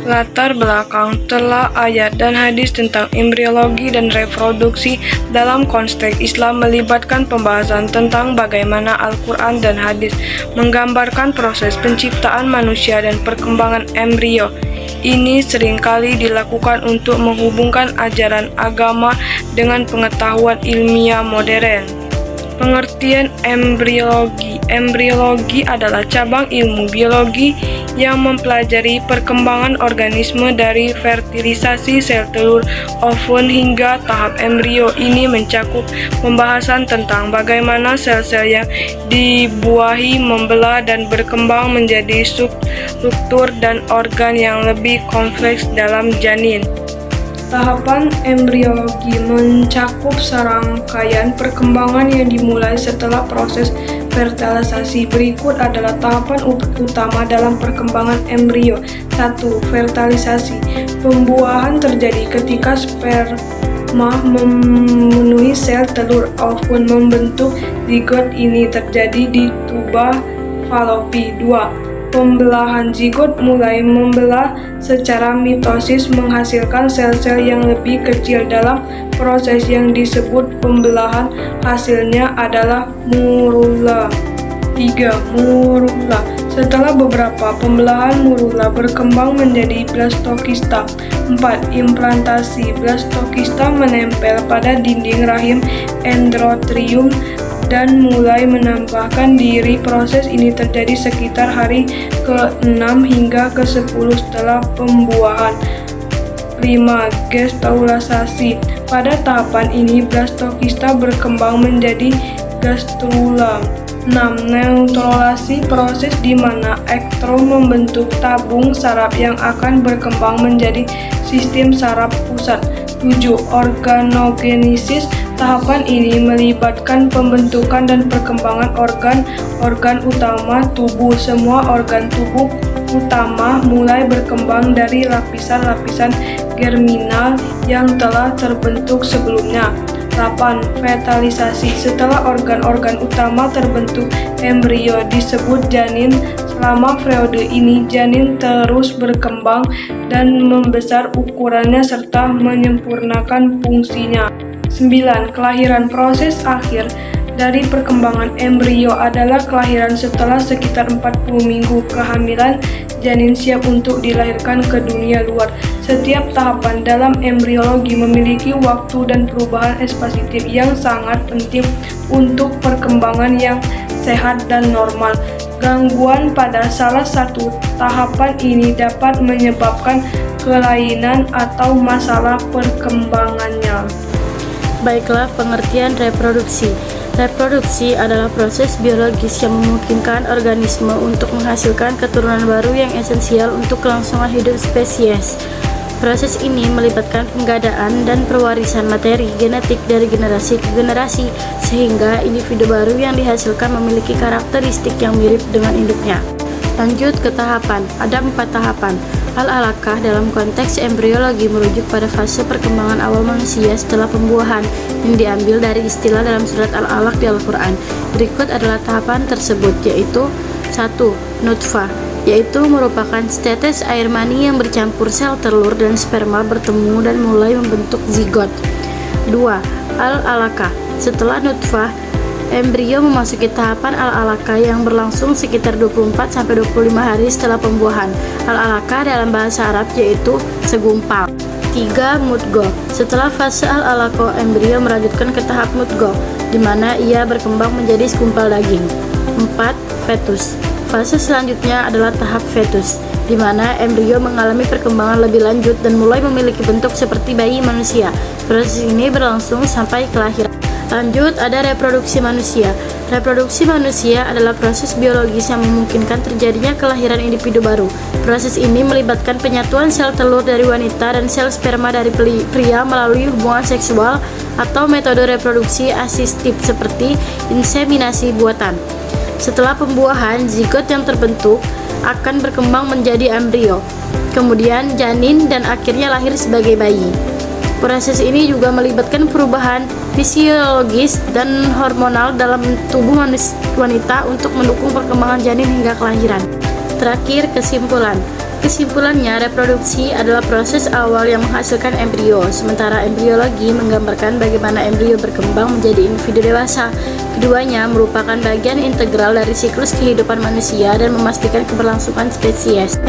Latar belakang telah ayat dan hadis tentang embriologi dan reproduksi dalam konteks Islam melibatkan pembahasan tentang bagaimana Al-Quran dan hadis menggambarkan proses penciptaan manusia dan perkembangan embrio. Ini seringkali dilakukan untuk menghubungkan ajaran agama dengan pengetahuan ilmiah modern. Pengertian embriologi. Embriologi adalah cabang ilmu biologi yang mempelajari perkembangan organisme dari fertilisasi sel telur, ovum hingga tahap embrio. Ini mencakup pembahasan tentang bagaimana sel-sel yang dibuahi membelah dan berkembang menjadi struktur dan organ yang lebih kompleks dalam janin. Tahapan embriologi mencakup serangkaian perkembangan yang dimulai setelah proses fertilisasi. Berikut adalah tahapan utama dalam perkembangan embrio. 1. Fertilisasi. Pembuahan terjadi ketika sperma memenuhi sel telur ovum membentuk zigot. Ini terjadi di tuba Fallopi. 2. Pembelahan. Zigot mulai membelah secara mitosis menghasilkan sel-sel yang lebih kecil dalam proses yang disebut pembelahan. Hasilnya adalah morula. 3. Morula. Setelah beberapa pembelahan, morula berkembang menjadi blastokista. 4. Implantasi. Blastokista menempel pada dinding rahim endometrium dan mulai menambahkan diri. Proses ini terjadi sekitar hari ke-6 hingga ke-10 setelah pembuahan. 5. Gestaulasasi. Pada tahapan ini, blastokista berkembang menjadi gastrula. 6. Neutralisasi. Proses di mana ektrom membentuk tabung saraf yang akan berkembang menjadi sistem saraf pusat. 7. Organogenesis. Tahapan ini melibatkan pembentukan dan perkembangan organ-organ utama tubuh. Semua organ tubuh utama mulai berkembang dari lapisan-lapisan germinal yang telah terbentuk sebelumnya. 8. Fertilisasi. Setelah organ-organ utama terbentuk, embrio disebut janin. Selama periode ini, janin terus berkembang dan membesar ukurannya serta menyempurnakan fungsinya. 9. Kelahiran. Proses akhir dari perkembangan embrio adalah kelahiran. Setelah sekitar 40 minggu kehamilan, janin siap untuk dilahirkan ke dunia luar. Setiap tahapan dalam embriologi memiliki waktu dan perubahan spesifik yang sangat penting untuk perkembangan yang sehat dan normal. Gangguan pada salah satu tahapan ini dapat menyebabkan kelainan atau masalah perkembangannya. Baiklah, pengertian reproduksi. Reproduksi adalah proses biologis yang memungkinkan organisme untuk menghasilkan keturunan baru yang esensial untuk kelangsungan hidup spesies. Proses ini melibatkan penggadaan dan perwarisan materi genetik dari generasi ke generasi, sehingga individu baru yang dihasilkan memiliki karakteristik yang mirip dengan induknya. Lanjut ke tahapan. Ada 4 tahapan. Al-alaqah dalam konteks embriologi merujuk pada fase perkembangan awal manusia setelah pembuahan yang diambil dari istilah dalam surat Al-alaq di Al-Quran. Berikut adalah tahapan tersebut, yaitu 1. Nutfah, yaitu merupakan setetes air mani yang bercampur sel telur dan sperma bertemu dan mulai membentuk zigot. 2. Al-alaqah. Setelah nutfah, embrio memasuki tahapan al-alaqah yang berlangsung sekitar 24-25 hari setelah pembuahan. Al-alaqah dalam bahasa Arab yaitu segumpal. 3. Mudghah. Setelah fase al-alaqah, embrio melanjutkan ke tahap mudghah, di mana ia berkembang menjadi segumpal daging. 4. Fetus. Fase selanjutnya adalah tahap fetus, di mana embrio mengalami perkembangan lebih lanjut dan mulai memiliki bentuk seperti bayi manusia. Proses ini berlangsung sampai kelahiran. Lanjut, ada reproduksi manusia. Reproduksi manusia adalah proses biologis yang memungkinkan terjadinya kelahiran individu baru. Proses ini melibatkan penyatuan sel telur dari wanita dan sel sperma dari pria melalui hubungan seksual atau metode reproduksi asistif seperti inseminasi buatan. Setelah pembuahan, zigot yang terbentuk akan berkembang menjadi embrio, kemudian janin, dan akhirnya lahir sebagai bayi. Proses ini juga melibatkan perubahan fisiologis dan hormonal dalam tubuh wanita untuk mendukung perkembangan janin hingga kelahiran. Terakhir, kesimpulan. Kesimpulannya, reproduksi adalah proses awal yang menghasilkan embrio, sementara embriologi menggambarkan bagaimana embrio berkembang menjadi individu dewasa. Keduanya merupakan bagian integral dari siklus kehidupan manusia dan memastikan keberlangsungan spesies.